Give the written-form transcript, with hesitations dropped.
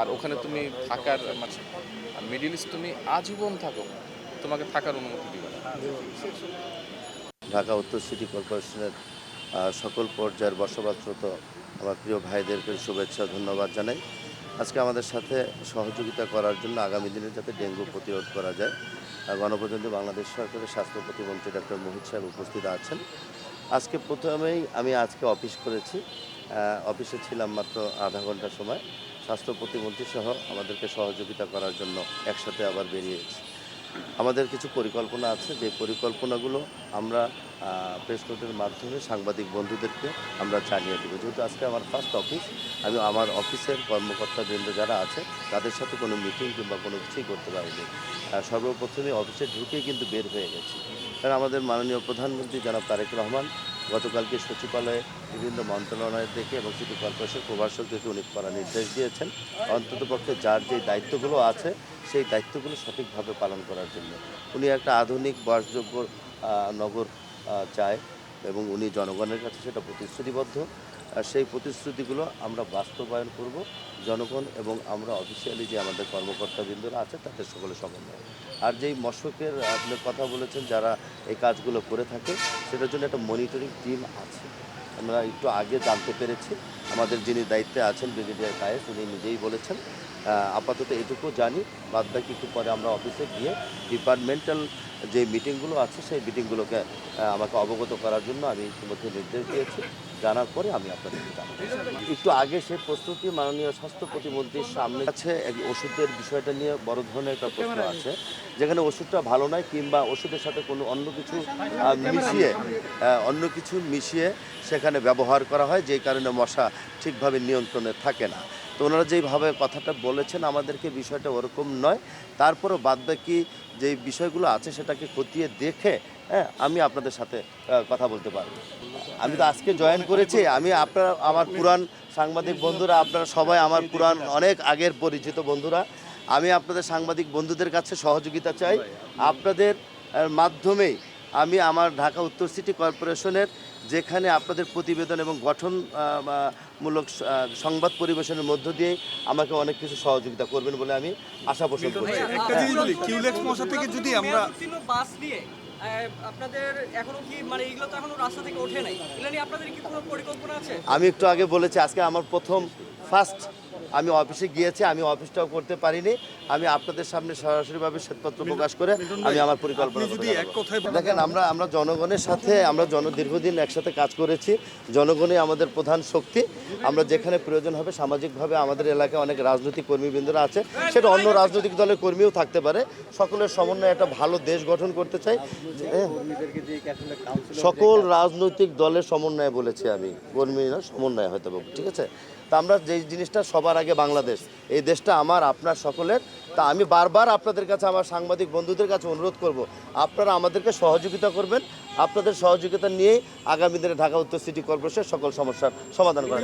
আর ওখানে তুমি থাকার মানে মিডল ইস্ট তুমি আজীবন থাকো, তোমাকে থাকার অনুমতি দিবে না। ঢাকা উত্তর সিটি কর্পোরেশনের সকল পর্যায়ের বসবাসরত আমার প্রিয় ভাইদেরকে শুভেচ্ছা ধন্যবাদ জানাই। আজকে আমাদের সাথে সহযোগিতা করার জন্য আগামী দিনে যাতে ডেঙ্গু প্রতিরোধ করা যায়, গণপ্রজাতন্ত্রী বাংলাদেশ সরকারের স্বাস্থ্য প্রতিমন্ত্রী ডক্টর মোহিত সাহেব উপস্থিত আছেন। আজকে প্রথমেই আমি আজকে অফিস করেছি, অফিসে ছিলাম মাত্র আধা ঘন্টা সময়। স্বাস্থ্য প্রতিমন্ত্রী সহ আমাদেরকে সহযোগিতা করার জন্য একসাথে আবার বেরিয়েছি। আমাদের কিছু পরিকল্পনা আছে, যে পরিকল্পনাগুলো আমরা প্রেস নোটের মাধ্যমে সাংবাদিক বন্ধুদেরকে আমরা জানিয়ে দেবো। যেহেতু আজকে আমার ফার্স্ট অফিস, আমি আমার অফিসের কর্মকর্তাবৃন্দ যারা আছে তাদের সাথে কোনো মিটিং কিংবা কোনো কিছুই করতে পারিনি। সর্বপ্রথমে অফিসে ঢুকেই কিন্তু বের হয়ে গেছি, কারণ আমাদের মাননীয় প্রধানমন্ত্রী জনাব তারেক রহমান গতকালকে সচিবালয়ে বিভিন্ন মন্ত্রণালয় থেকে এবং সিটি কর্পোরেশন প্রভাষকদেরকে উনি করার নির্দেশ দিয়েছেন, অন্ততপক্ষে যার যে দায়িত্বগুলো আছে সেই দায়িত্বগুলো সঠিকভাবে পালন করার জন্য। উনি একটা আধুনিক বাসযোগ্য নগর চায় এবং উনি জনগণের কাছে সেটা প্রতিশ্রুতিবদ্ধ। সেই প্রতিশ্রুতিগুলো আমরা বাস্তবায়ন করব জনগণ এবং আমরা অফিসিয়ালি যে আমাদের কর্মকর্তাবৃন্দরা আছে তাদের সকলে সমন্বয়। আর যেই মশকের আপনি কথা বলেছেন যারা এই কাজগুলো করে থাকে, সেটার জন্য একটা মনিটরিং টিম আছে। আমরা একটু আগে জানতে পেরেছি, আমাদের যিনি দায়িত্বে আছেন ব্রিগেডিয়ার কায়েস, উনি নিজেই বলেছেন। আপাতত এটুকু জানি, বাদবাকি একটু পরে আমরা অফিসে গিয়ে ডিপার্টমেন্টাল যে মিটিংগুলো আছে সেই মিটিংগুলোকে আমাকে অবগত করার জন্য আমি ইতিমধ্যে নির্দেশ দিয়েছি। জানার পরে আমি আপনাদেরকে জানাবো। একটু আগে সেই প্রস্তুতি মাননীয় স্বাস্থ্য প্রতিমন্ত্রীর সামনে আছে। ওষুধের বিষয়টা নিয়ে বড় ধরনের একটা প্রশ্ন আছে, যেখানে ওষুধটা ভালো নয় কিংবা ওষুধের সাথে কোনো অন্য কিছু মিশিয়ে সেখানে ব্যবহার করা হয়, যেই কারণে মশা ঠিকভাবে নিয়ন্ত্রণে থাকে না। তো ওনারা যেইভাবে কথাটা বলেছেন আমাদেরকে, বিষয়টা ওরকম নয়। তারপরও বাদবাকি যে বিষয়গুলো আছে সেটাকে খতিয়ে দেখে আমি আপনাদের সাথে কথা বলতে পারবো। আমি তো আজকে জয়েন করেছি, আপনারা আমার পুরান সাংবাদিক বন্ধুরা, আপনারা সবাই আমার পুরান অনেক আগের পরিচিত বন্ধুরা। আমি আপনাদের সাংবাদিক বন্ধুদের কাছে সহযোগিতা চাই। আপনাদের মাধ্যমেই আমি আমার ঢাকা উত্তর সিটি কর্পোরেশনের যেখানে আপনাদের প্রতিবেদন এবং গঠনমূলক সংবাদ পরিবেশনের মধ্য দিয়ে আমাকে অনেক কিছু সহযোগিতা করবেন বলে আমি আশা পোষণ করছি। একটা জিনিস বলি, কিউলেক্স মশা থেকে যদি আমরা বাস দিয়ে আপনাদের এখনো কি মানে এগুলো তো এখনো রাস্তা থেকে ওঠে নাই, এগুলো নিয়ে আপনাদের কি কোনো পরিকল্পনা আছে? আমি একটু আগে বলেছি, আজকে আমার ফার্স্ট আমি অফিসে গিয়েছি, আমি অফিসটাও করতে পারিনি। আমি আপনাদের সামনে সরাসরিভাবে শ্বেতপত্র প্রকাশ করে আমি আমার পরিকল্পনা দেখেন। আমরা জনগণের সাথে দীর্ঘদিন একসাথে কাজ করেছি। জনগণই আমাদের প্রধান শক্তি। আমরা যেখানে প্রয়োজন হবে সামাজিকভাবে, আমাদের এলাকায় অনেক রাজনৈতিক কর্মীবৃন্দরা আছে, সেটা অন্য রাজনৈতিক দলের কর্মীও থাকতে পারে, সকলের সমন্বয়ে একটা ভালো দেশ গঠন করতে চাই। সকল রাজনৈতিক দলের সমন্বয়ে বলেছি আমি, কর্মী না, সমন্বয় হয়তো, ঠিক আছে? তা আমরা যেই জিনিসটা সবার আগে, বাংলাদেশ এই দেশটা আমার আপনার সকলের। তা আমি বারবার আপনাদের কাছে, আমার সাংবাদিক বন্ধুদের কাছে অনুরোধ করব, আপনারা আমাদেরকে সহযোগিতা করবেন। আপনাদের সহযোগিতা নিয়েই আগামী দিনে ঢাকা উত্তর সিটি কর্পোরেশনের সকল সমস্যার সমাধান করা।